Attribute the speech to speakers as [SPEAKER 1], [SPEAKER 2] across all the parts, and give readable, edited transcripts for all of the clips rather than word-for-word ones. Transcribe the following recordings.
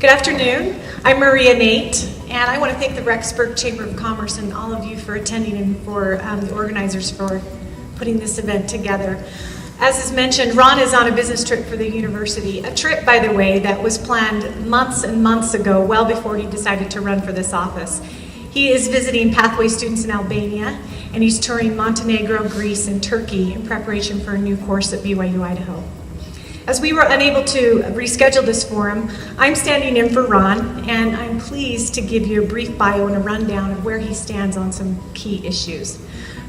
[SPEAKER 1] Good afternoon. I'm Maria Nate, and I want to thank the Rexburg Chamber of Commerce and all of you for attending and for the organizers for putting this event together. As is mentioned, Ron is on a business trip for the university, a trip, by the way, that was planned months and months ago, well before he decided to run for this office. He is visiting Pathway students in Albania, and he's touring Montenegro, Greece, and Turkey in preparation for a new course at BYU Idaho. As we were unable to reschedule this forum, I'm standing in for Ron, and I'm pleased to give you a brief bio and a rundown of where he stands on some key issues.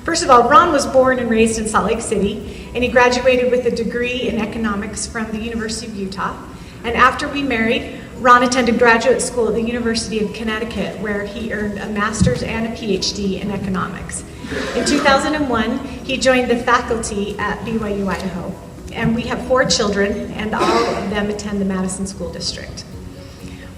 [SPEAKER 1] First of all, Ron was born and raised in Salt Lake City, and he graduated with a degree in economics from the University of Utah. And after we married, Ron attended graduate school at the University of Connecticut, where he earned a master's and a PhD in economics. In 2001, he joined the faculty at BYU Idaho. And we have 4 children, and all of them attend the Madison School District.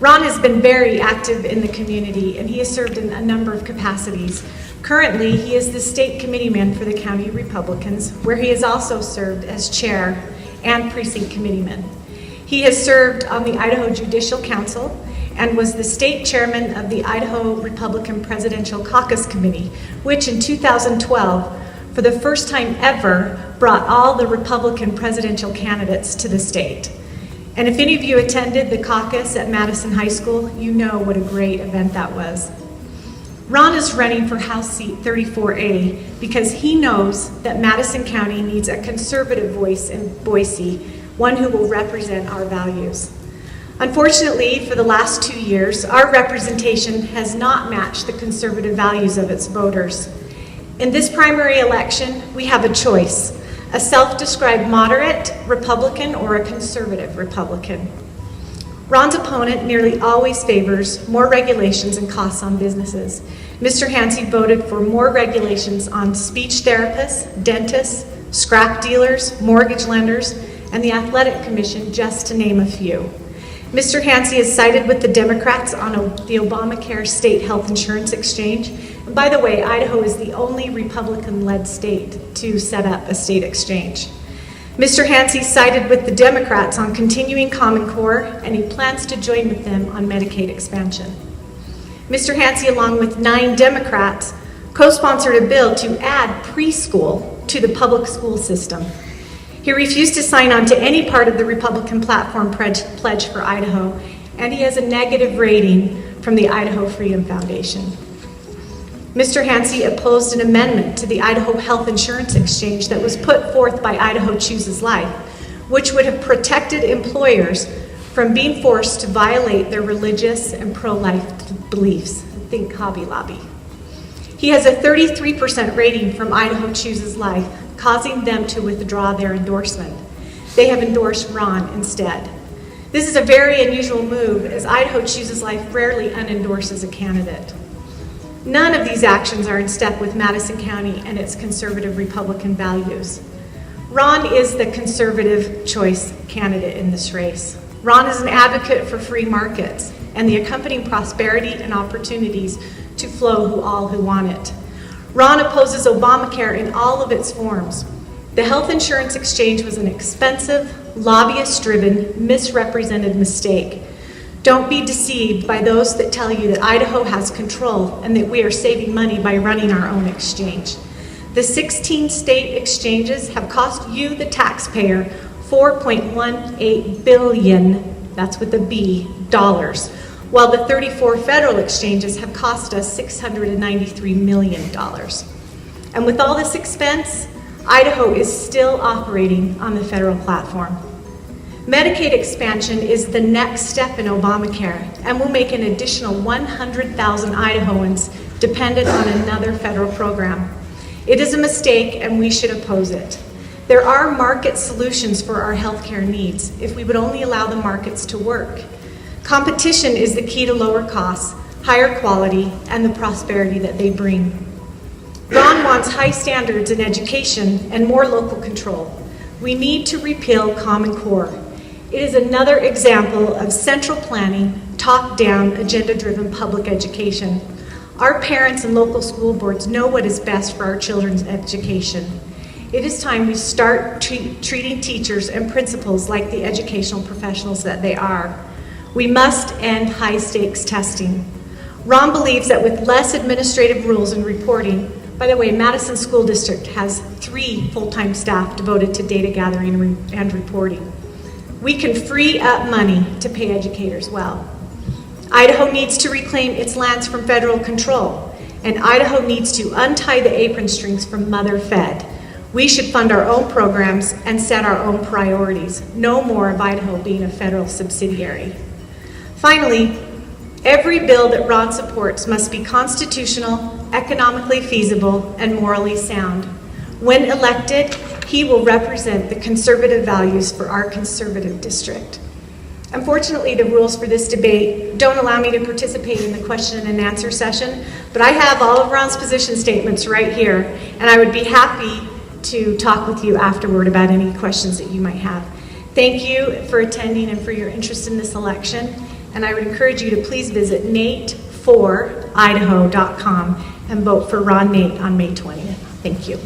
[SPEAKER 1] Ron has been very active in the community, and he has served in a number of capacities. Currently, he is the state committeeman for the County Republicans, where he has also served as chair and precinct committeeman. He has served on the Idaho Judicial Council and was the state chairman of the Idaho Republican Presidential Caucus Committee, which in 2012, for the first time ever, brought all the Republican presidential candidates to the state. And if any of you attended the caucus at Madison High School, you know what a great event that was. Ron is running for House Seat 34A because he knows that Madison County needs a conservative voice in Boise, one who will represent our values. Unfortunately, for the last 2 years, our representation has not matched the conservative values of its voters. In this primary election, we have a choice: a self-described moderate Republican or a conservative Republican. Ron's opponent nearly always favors more regulations and costs on businesses. Mr. Hansi voted for more regulations on speech therapists, dentists, scrap dealers, mortgage lenders, and the Athletic Commission, just to name a few. Mr. Hansi has sided with the Democrats on the Obamacare state health insurance exchange. And by the way, Idaho is the only Republican-led state to set up a state exchange. Mr. Hansi sided with the Democrats on continuing Common Core, and he plans to join with them on Medicaid expansion. Mr. Hansi, along with 9 Democrats, co-sponsored a bill to add preschool to the public school system. He refused to sign on to any part of the Republican platform pledge for Idaho, and he has a negative rating from the Idaho Freedom Foundation. Mr. Hansi opposed an amendment to the Idaho Health Insurance Exchange that was put forth by Idaho Chooses Life, which would have protected employers from being forced to violate their religious and pro-life beliefs. Think Hobby Lobby. He has a 33% rating from Idaho Chooses Life, causing them to withdraw their endorsement. They have endorsed Ron instead. This is a very unusual move, as Idaho Chooses Life rarely unendorses a candidate. None of these actions are in step with Madison County and its conservative Republican values. Ron is the conservative choice candidate in this race. Ron is an advocate for free markets and the accompanying prosperity and opportunities to flow to all who want it. Ron opposes Obamacare in all of its forms. The health insurance exchange was an expensive, lobbyist-driven, misrepresented mistake. Don't be deceived by those that tell you that Idaho has control and that we are saving money by running our own exchange. The 16 state exchanges have cost you, the taxpayer, $4.18 billion, that's with a B, dollars, while the 34 federal exchanges have cost us $693 million. And with all this expense, Idaho is still operating on the federal platform. Medicaid expansion is the next step in Obamacare and will make an additional 100,000 Idahoans dependent on another federal program. It is a mistake and we should oppose it. There are market solutions for our healthcare needs if we would only allow the markets to work. Competition is the key to lower costs, higher quality, and the prosperity that they bring. Ron wants high standards in education and more local control. We need to repeal Common Core. It is another example of central planning, top-down, agenda-driven public education. Our parents and local school boards know what is best for our children's education. It is time we start treating teachers and principals like the educational professionals that they are. We must end high-stakes testing. Ron believes that with less administrative rules and reporting, by the way, Madison School District has 3 full-time staff devoted to data gathering and reporting. We can free up money to pay educators well. Idaho needs to reclaim its lands from federal control, and Idaho needs to untie the apron strings from mother-fed. We should fund our own programs and set our own priorities. No more of Idaho being a federal subsidiary. Finally, every bill that Ron supports must be constitutional, economically feasible, and morally sound. When elected, he will represent the conservative values for our conservative district. Unfortunately, the rules for this debate don't allow me to participate in the question and answer session, but I have all of Ron's position statements right here, and I would be happy to talk with you afterward about any questions that you might have. Thank you for attending and for your interest in this election, and I would encourage you to please visit nate4idaho.com and vote for Ron Nate on May 20th. Thank you.